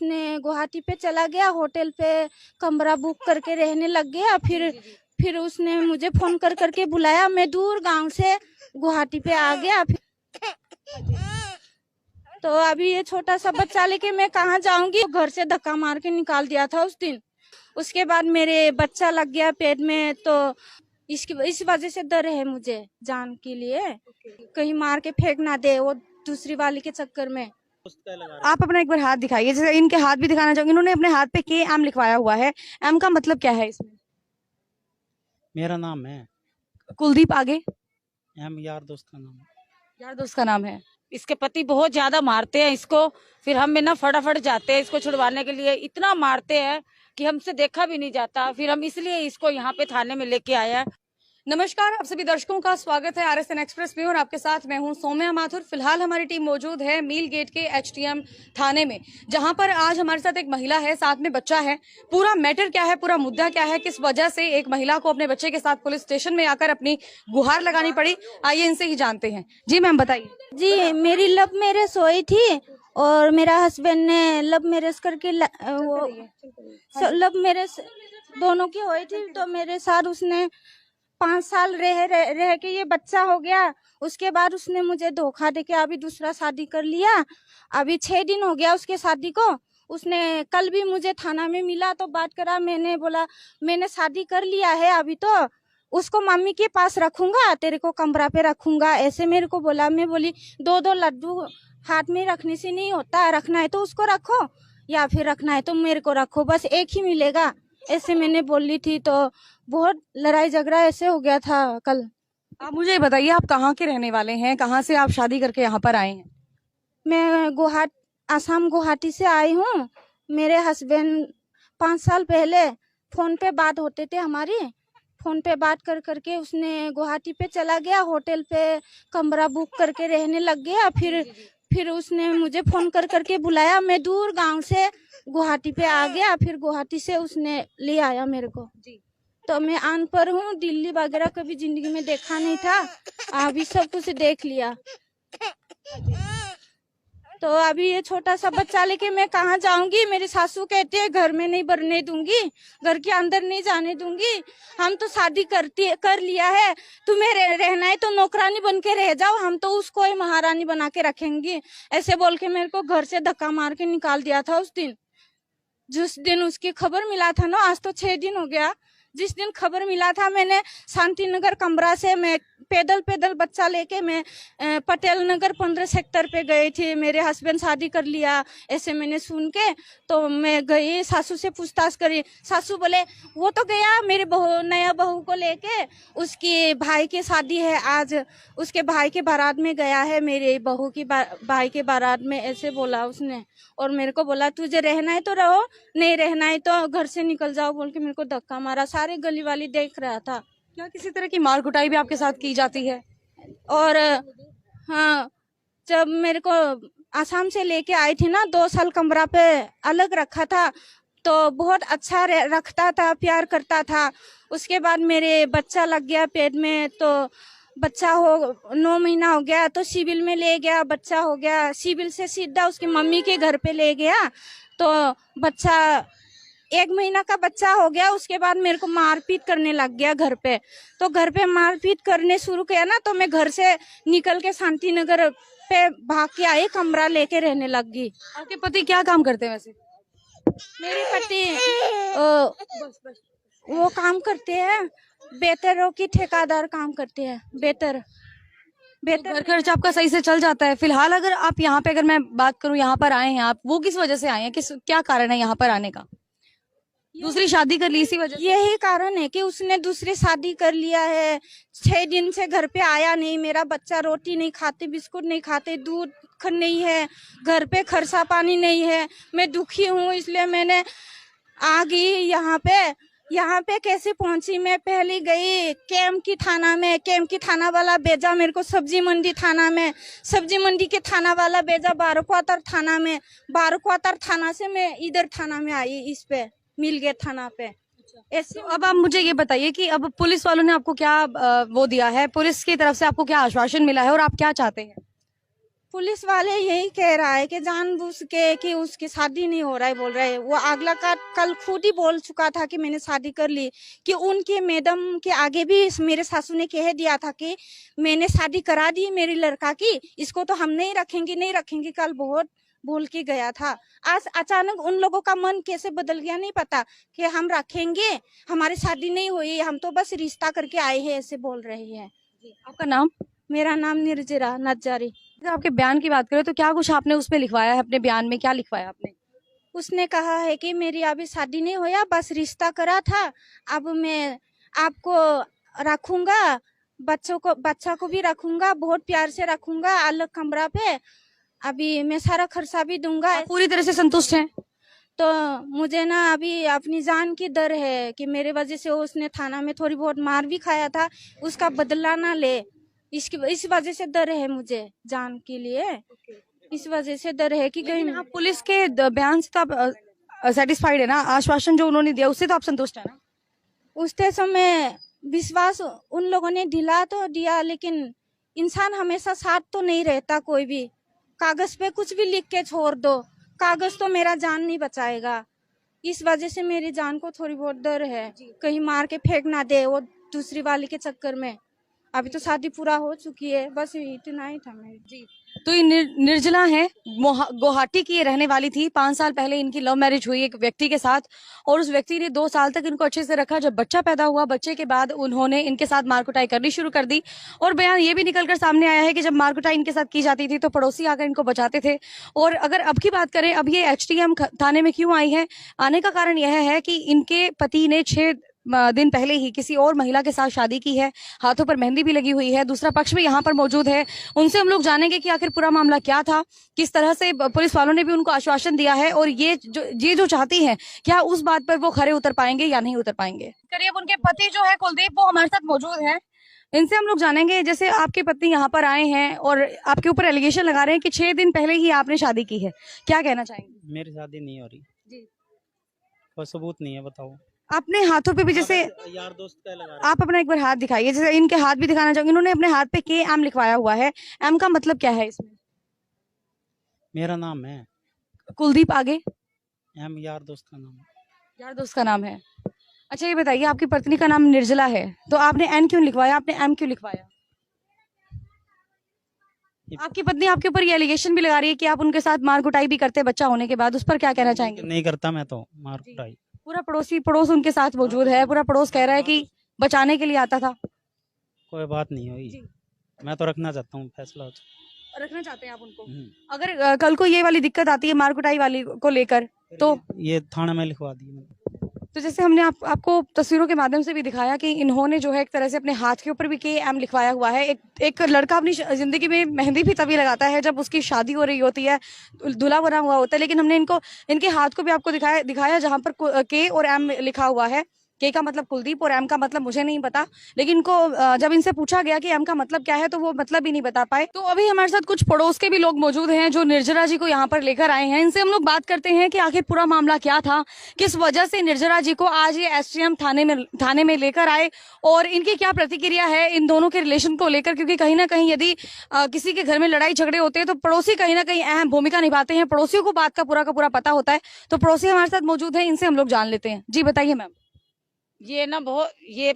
उसने गुवाहाटी पे चला गया, होटल पे कमरा बुक करके रहने लग गया। फिर उसने मुझे फोन कर करके बुलाया, मैं दूर गांव से गुवाहाटी पे आ गया। तो अभी ये छोटा सा बच्चा लेके मैं कहाँ जाऊंगी, घर से धक्का मार के निकाल दिया था उस दिन। उसके बाद मेरे बच्चा लग गया पेट में, तो इस वजह से डर है मुझे जान के लिए, कहीं मार के फेंक ना दे वो दूसरी वाली के चक्कर में। आप अपना एक बार हाथ दिखाइए, जैसे इनके हाथ भी दिखाना चाहूंगी। इन्होंने अपने हाथ पे के एम लिखवाया हुआ है, एम का मतलब क्या है इसमें? मेरा नाम है कुलदीप, आगे? एम यार दोस्त का नाम है। यार दोस्त का नाम है। इसके पति बहुत ज्यादा मारते हैं इसको, फिर हम ना फटाफट जाते हैं इसको छुड़वाने के लिए। इतना मारते हैं कि हमसे देखा भी नहीं जाता, फिर हम इसलिए इसको यहाँ पे थाने में लेके आए हैं। नमस्कार, आप सभी दर्शकों का स्वागत है RSN एक्सप्रेस में और आपके साथ मैं हूं सौम्या माथुर। फिलहाल हमारी टीम मौजूद है मील गेट के HTM थाने में, जहां पर आज हमारे साथ एक महिला है, साथ में बच्चा है। पूरा मैटर क्या है, पूरा मुद्दा क्या है, किस वजह से एक महिला को अपने बच्चे के साथ पुलिस स्टेशन में आकर अपनी गुहार लगानी पड़ी, आइए इनसे ही जानते हैं। जी मैम बताइए। जी, मेरी लव मैरिज हुई थी और मेरा हस्बैंड ने लव मैरिज करके लव मैरिज दोनों की हुई थी। तो मेरे साथ उसने 5 साल रह के ये बच्चा हो गया। उसके बाद उसने मुझे धोखा देके अभी दूसरा शादी कर लिया। अभी 6 दिन हो गया उसके शादी को। उसने कल भी मुझे थाना में मिला तो बात करा, मैंने बोला मैंने शादी कर लिया है, अभी तो उसको मम्मी के पास रखूंगा, तेरे को कमरा पे रखूंगा, ऐसे मेरे को बोला। मैं बोली 2-2 लड्डू हाथ में रखने से नहीं होता, रखना है तो उसको रखो या फिर रखना है तो मेरे को रखो, बस एक ही मिलेगा, ऐसे मैंने बोली थी। तो बहुत लड़ाई झगड़ा ऐसे हो गया था कल। आप मुझे ये बताइए, आप कहाँ के रहने वाले हैं, कहाँ से आप शादी करके यहाँ पर आए हैं? मैं आसाम गुवाहाटी से आई हूँ। मेरे हस्बैंड 5 साल पहले फोन पे बात होते थे हमारी, फोन पे बात कर करके उसने गुवाहाटी पे चला गया, होटल पे कमरा बुक करके रहने लग गया। फिर उसने मुझे फोन कर करके बुलाया, मैं दूर गांव से गुवाहाटी पे आ गया। फिर गुवाहाटी से उसने ले आया मेरे को। तो मैं अनपढ़ हूँ, दिल्ली वगैरह कभी जिंदगी में देखा नहीं था, अभी सब कुछ देख लिया। तो अभी ये छोटा सा बच्चा लेके मैं कहाँ जाऊंगी, मेरी सासू कहती है घर में नहीं भरने दूंगी, घर के अंदर नहीं जाने दूंगी, हम तो शादी कर लिया है, तुम्हें रहना है तो नौकरानी बन के रह जाओ, हम तो उसको ही महारानी बना के रखेंगे, ऐसे बोल के मेरे को घर से धक्का मार के निकाल दिया था उस दिन। जिस दिन उसकी खबर मिला था ना, आज तो 6 दिन हो गया, जिस दिन खबर मिला था मैंने शांति नगर कमरा से मैं पैदल बच्चा लेके मैं पटेल नगर 15 सेक्टर पे गई थी। मेरे हस्बैंड शादी कर लिया ऐसे मैंने सुन के, तो मैं गई, सासू से पूछताछ करी। सासू बोले वो तो गया मेरे नया बहू को लेके, उसकी भाई की शादी है आज, उसके भाई के बारात में गया है, मेरे बहू की भाई के बारात में, ऐसे बोला उसने। और मेरे को बोला तुझे रहना है तो रहो, नहीं रहना है तो घर से निकल जाओ, बोल के मेरे को धक्का मारा। सारे गली वाली देख रहा था। क्या किसी तरह की मार कुटाई भी आपके साथ की जाती है? और हाँ, जब मेरे को आसाम से लेके आई थी ना, 2 साल कमरा पे अलग रखा था, तो बहुत अच्छा रखता था, प्यार करता था। उसके बाद मेरे बच्चा लग गया पेट में, तो बच्चा 9 महीना हो गया तो सिविल में ले गया, बच्चा हो गया, सिविल से सीधा उसकी मम्मी के घर पे ले गया। तो बच्चा 1 महीना का बच्चा हो गया। उसके बाद मेरे को मारपीट करने लग गया घर पे। तो घर पे मारपीट करने शुरू किया ना, तो मैं घर से निकल के शांति नगर पे भाग के आई, कमरा लेके रहने लग गई। आपके पति क्या काम करते हैं वैसे? मेरे पति वो काम करते हैं, बेहतरों की ठेकेदार काम करते हैं। बेहतर घर खर्च आपका सही से चल जाता है? फिलहाल अगर आप यहाँ पे, अगर मैं बात करूँ, यहाँ पर आए हैं आप, वो किस वजह से आए हैं, क्या कारण है यहाँ पर आने का? दूसरी शादी कर ली इसी वजह से? यही कारण है कि उसने दूसरी शादी कर लिया है। 6 दिन से घर पे आया नहीं, मेरा बच्चा रोटी नहीं खाते, बिस्कुट नहीं खाते, दूध नहीं है, घर पे खर्चा पानी नहीं है। मैं दुखी हूँ, इसलिए मैंने आ गई यहाँ पे। यहाँ पे कैसे पहुंची, मैं पहले गई कैंप की थाना में, कैंप की थाना वाला भेजा मेरे को सब्जी मंडी थाना में, सब्जी मंडी के थाना वाला भेजा बारक्वातर थाना में, बारक्वातर थाना से मैं इधर थाना में आई, इस पे मिल गया थाना पे। ऐसे अब आप मुझे ये बताइए कि अब पुलिस वालों ने आपको क्या वो दिया है, पुलिस की तरफ से आपको क्या आश्वासन मिला है और आप क्या चाहते हैं? पुलिस वाले यही कह रहा है कि जानबूझ के कि उसकी शादी नहीं हो रहा है, बोल रहे हैं। वो अगला का कल खुद ही बोल चुका था कि मैंने शादी कर ली, कि उनके मैडम के आगे भी मेरे सासू ने कह दिया था कि मैंने शादी करा दी मेरी लड़का की, इसको तो हम नहीं रखेंगे। कल बहुत बोल के गया था। आज अचानक उन लोगों का मन कैसे बदल गया नहीं पता, कि हम रखेंगे, हमारी शादी नहीं हुई, हम तो बस रिश्ता करके आए हैं, ऐसे बोल रहे हैं। आपका नाम? मेरा नाम निर्जरा नजारी। अगर आपके बयान की बात करें तो क्या कुछ आपने उसमें लिखवाया है? अपने बयान में क्या लिखवाया आपने? उसने कहा है कि मेरी अभी शादी नहीं हुआ, बस रिश्ता करा था, अब मैं आपको रखूंगा, बच्चा को भी रखूंगा, बहुत प्यार से रखूंगा अलग कमरा पे, अभी मैं सारा खर्चा भी दूंगा। आप पूरी तरह से संतुष्ट हैं? तो मुझे ना अभी अपनी जान की डर है कि मेरे वजह से उसने थाना में थोड़ी बहुत मार भी खाया था, उसका बदला ना ले, इस वजह से डर है मुझे जान के लिए। इस वजह से डर है कि कहीं आप पुलिस के बयान से तो आप सेटिस्फाइड है ना? आश्वासन जो उन्होंने दिया उससे तो आप संतुष्ट है ना? उसते समय विश्वास उन लोगों ने दिला तो दिया, लेकिन इंसान हमेशा साथ तो नहीं रहता। कोई भी कागज पे कुछ भी लिख के छोड़ दो, कागज तो मेरा जान नहीं बचाएगा। इस वजह से मेरी जान को थोड़ी बहुत डर है, कहीं मार के फेंक ना दे वो दूसरी वाली के चक्कर में। अभी तो शादी पूरा हो चुकी है, बस इतना ही था मेरी। जी, तो ये निर्जला है, गुवाहाटी की ये रहने वाली थी। 5 साल पहले इनकी लव मैरिज हुई एक व्यक्ति के साथ, और उस व्यक्ति ने 2 साल तक इनको अच्छे से रखा। जब बच्चा पैदा हुआ, बच्चे के बाद उन्होंने इनके साथ मारकुटाई करनी शुरू कर दी, और बयान ये भी निकल कर सामने आया है कि जब मारकुटाई इनके साथ की जाती थी तो पड़ोसी आकर इनको बचाते थे। और अगर अब की बात करें, अब ये एचटीएम थाने में क्यों आई है? आने का कारण यह है कि इनके पति ने 6 दिन पहले ही किसी और महिला के साथ शादी की है, हाथों पर मेहंदी भी लगी हुई है। दूसरा पक्ष भी यहाँ पर मौजूद है, उनसे हम लोग जानेंगे कि आखिर पूरा मामला क्या था, किस तरह से पुलिस वालों ने भी उनको आश्वासन दिया है, और ये जो चाहती हैं, क्या उस बात पर वो खरे उतर पाएंगे या नहीं उतर पाएंगे। करीब उनके पति जो है कुलदीप, वो हमारे साथ मौजूद है, इनसे हम लोग जानेंगे। जैसे आपके पत्नी यहाँ पर आए हैं और आपके ऊपर एलिगेशन लगा रहे हैं कि 6 दिन पहले ही आपने शादी की है, क्या कहना चाहेंगे? मेरी शादी नहीं हो रही जी। कोई सबूत नहीं है, बताओ। अपने हाथों पे भी जैसे यार दोस्त का लगा रहे आप अपना एक बार हाथ दिखाइए, जैसे इनके हाथ भी दिखाना चाहूंगी। इन्होंने अपने हाथ पे के एम लिखवाया हुआ है, एम का मतलब क्या है इसमें? मेरा नाम है कुलदीप, आगे? एम यार दोस्त का नाम है। यार दोस्त का नाम है। अच्छा ये बताइए, आपकी पत्नी का नाम निर्जला है, तो आपने एन क्यों लिखवाया, आपने एम क्यों लिखवाया? आपकी पत्नी आपके ऊपर ये एलिगेशन भी लगा रही है कि आप उनके साथ मार कुटाई भी करते बच्चा होने के बाद, उस पर क्या कहना चाहेंगे? नहीं करता मैं तो मार कुटाई। पूरा पड़ोस उनके साथ मौजूद है, पूरा पड़ोस कह रहा है कि बचाने के लिए आता था। कोई बात नहीं हुई, मैं तो रखना चाहता हूँ, फैसला हो जाए। रखना चाहते हैं आप उनको? अगर कल को ये वाली दिक्कत आती है मार कुटाई वाली को लेकर, तो ये थाने में लिखवा दी मैंने। तो जैसे हमने आपको तस्वीरों के माध्यम से भी दिखाया कि इन्होंने जो है एक तरह से अपने हाथ के ऊपर भी के एम लिखवाया हुआ है। एक लड़का अपनी जिंदगी में मेहंदी भी तभी लगाता है जब उसकी शादी हो रही होती है, दूल्हा बना हुआ होता है, लेकिन हमने इनके हाथ को भी आपको दिखाया जहां पर के और एम लिखा हुआ है। के का मतलब कुलदीप और एम का मतलब मुझे नहीं पता, लेकिन इनको जब इनसे पूछा गया कि एम का मतलब क्या है तो वो मतलब ही नहीं बता पाए। तो अभी हमारे साथ कुछ पड़ोस के भी लोग मौजूद हैं जो निर्जरा जी को यहाँ पर लेकर आए हैं। इनसे हम लोग बात करते हैं कि आखिर पूरा मामला क्या था, किस वजह से निर्जरा जी को आज ये एसडीएम थाने में लेकर आए, और इनकी क्या प्रतिक्रिया है इन दोनों के रिलेशन को लेकर। क्योंकि कहीं ना कहीं यदि किसी के घर में लड़ाई झगड़े होते हैं तो पड़ोसी कहीं ना कहीं अहम भूमिका निभाते हैं, पड़ोसियों को बात का पूरा पता होता है। तो पड़ोसी हमारे साथ मौजूद है, इनसे हम लोग जान लेते हैं। जी बताइए मैम। ये ना ये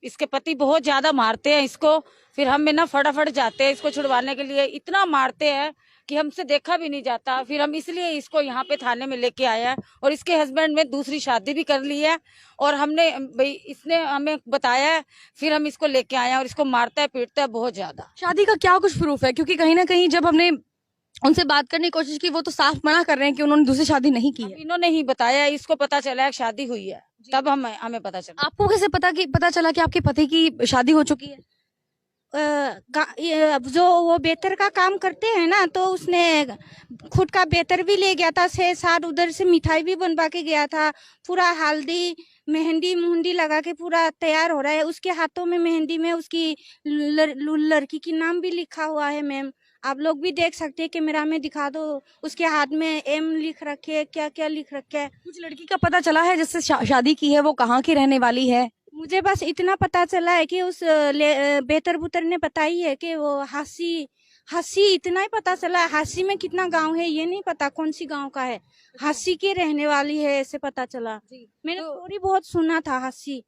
इसके पति बहुत ज्यादा मारते हैं इसको, फिर हम ना फटाफट जाते हैं इसको छुड़वाने के लिए, इतना मारते हैं कि हमसे देखा भी नहीं जाता। फिर हम इसलिए इसको यहाँ पे थाने में लेके आए हैं, और इसके हस्बैंड में दूसरी शादी भी कर ली है, और हमने भाई इसने हमें बताया है, फिर हम इसको लेके आए हैं, और इसको मारता है पीटता है बहुत ज्यादा। शादी का क्या कुछ प्रूफ है? क्योंकि कहीं ना कहीं जब हमने उनसे बात करने की कोशिश की वो तो साफ मना कर रहे हैं कि उन्होंने दूसरी शादी नहीं की है। इन्होंने ही बताया, इसको पता चला है शादी हुई है, तब हमें पता चला। आपको कैसे पता चला कि आपके पति की शादी हो चुकी है? जो वो बेहतर का काम करते हैं ना, तो उसने खुद का बेहतर भी ले गया था, 6-7 उधर से मिठाई भी बनवा के गया था, पूरा हल्दी मेहंदी लगा के पूरा तैयार हो रहा है। उसके हाथों में मेहंदी में उसकी लड़की की नाम भी लिखा हुआ है मैम, आप लोग भी देख सकते हैं, कैमरा में दिखा दो। उसके हाथ में एम लिख रखे, क्या क्या लिख रखे है। कुछ लड़की का पता चला है जिससे शादी की है, वो कहाँ की रहने वाली है? मुझे बस इतना पता चला है कि उस बेहतर बुतर ने बताई है कि वो हंसी इतना ही पता चला है। हंसी में कितना गांव है ये नहीं पता, कौन सी गांव का है। हंसी के रहने वाली है ऐसे पता चला। मैंने स्टोरी बहुत सुना था हंसी।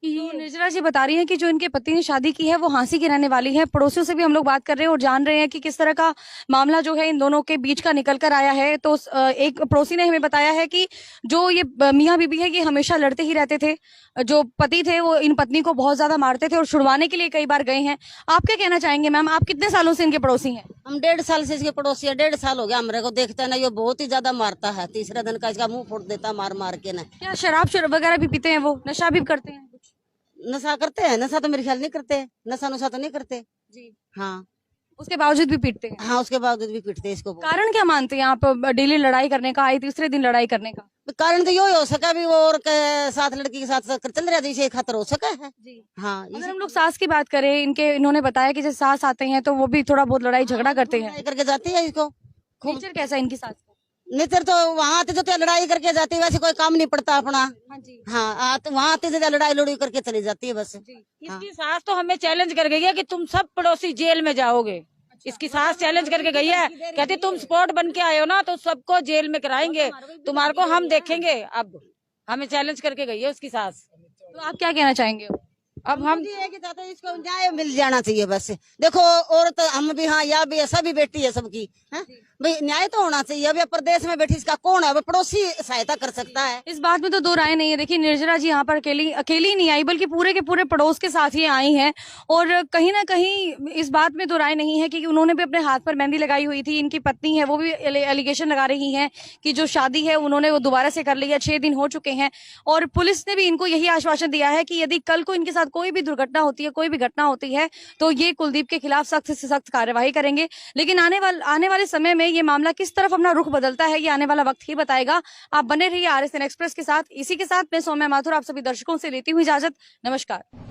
तो निर्जरा जी बता रही हैं कि जो इनके पति ने शादी की है वो हांसी की रहने वाली है। पड़ोसियों से भी हम लोग बात कर रहे हैं और जान रहे हैं कि किस तरह का मामला जो है इन दोनों के बीच का निकल कर आया है। तो एक पड़ोसी ने हमें बताया है कि जो ये मियाँ बीबी है ये हमेशा लड़ते ही रहते थे। जो पति थे वो इन पत्नी को बहुत ज्यादा मारते थे और छुड़वाने के लिए कई बार गए हैं। आप क्या कहना चाहेंगे मैम, आप कितने सालों से इनके पड़ोसी हैं? हम 1.5 साल से इसके पड़ोसी है। 1.5 साल हो गया हमारे को देखते ना, ये बहुत ही ज्यादा मारता है। तीसरे दिन का इसका मुंह फोड़ देता मार मार के ना। क्या शराब वगैरह भी पीते हैं वो, नशा भी करते हैं? नशा करते हैं? नशा तो मेरे ख्याल नहीं करते, नशा नुशा तो नहीं करते जी। हाँ, उसके बावजूद भी पीटते हैं? हाँ उसके बावजूद भी पीटते हैं इसको। कारण क्या मानते हैं आप डेली लड़ाई करने का, आए तीसरे दिन लड़ाई करने का? कारण तो यही हो सका भी, वो और के साथ लड़की के साथ चल रहा जैसे खतर हो सका है जी। हाँ। अगर हम लोग सास की बात करें, इन्होंने बताया कि जब सास आते हैं तो वो भी थोड़ा बहुत लड़ाई झगड़ा करते हैं। करके जाती है इसको। नेचर कैसा है इनकी सास का? नेचर तो वहाँ आते जो लड़ाई करके जाती है, वैसे कोई काम नहीं पड़ता अपना। हाँ जी। हाँ वहाँ आते जो लड़ाई लड़ी करके चली जाती है बस। इसकी सास तो हमें चैलेंज कर गई है कि तुम सब पड़ोसी जेल में जाओगे। इसकी सास चैलेंज करके गई है, कहती तुम स्पॉट बन के आए हो ना तो सबको जेल में कराएंगे, तुम्हारे को हम देखेंगे। अब हमें चैलेंज करके गई है उसकी सास। तो आप क्या कहना चाहेंगे? अब हम ये है कि चाहते हैं इसको न्याय मिल जाना चाहिए बस। देखो औरत हम भी, हाँ या भी सभी बेटी है सबकी है भाई, न्याय तो होना चाहिए। अभी प्रदेश में बैठी इसका कौन है, पड़ोसी सहायता कर सकता है। इस बात में तो दो राय नहीं है। देखिए निर्जरा जी यहाँ पर अकेली नहीं आई, बल्कि पूरे के पूरे पड़ोस के साथ ही आई हैं। और कहीं ना कहीं इस बात में दो राय नहीं है कि उन्होंने भी अपने हाथ पर मेहंदी लगाई हुई थी। इनकी पत्नी है वो भी एलिगेशन लगा रही हैं कि जो शादी है उन्होंने वो दोबारा से कर ली है, 6 दिन हो चुके हैं। और पुलिस ने भी इनको यही आश्वासन दिया है कि यदि कल को इनके साथ कोई भी दुर्घटना होती है, कोई भी घटना होती है, तो ये कुलदीप के खिलाफ सख्त से सख्त कार्यवाही करेंगे। लेकिन आने वाले समय में ये मामला किस तरफ अपना रुख बदलता है ये आने वाला वक्त ही बताएगा। आप बने रहिए RSN एक्सप्रेस के साथ। इसी के साथ मैं सौम्या माथुर आप सभी दर्शकों से लेती हूँ इजाजत। नमस्कार।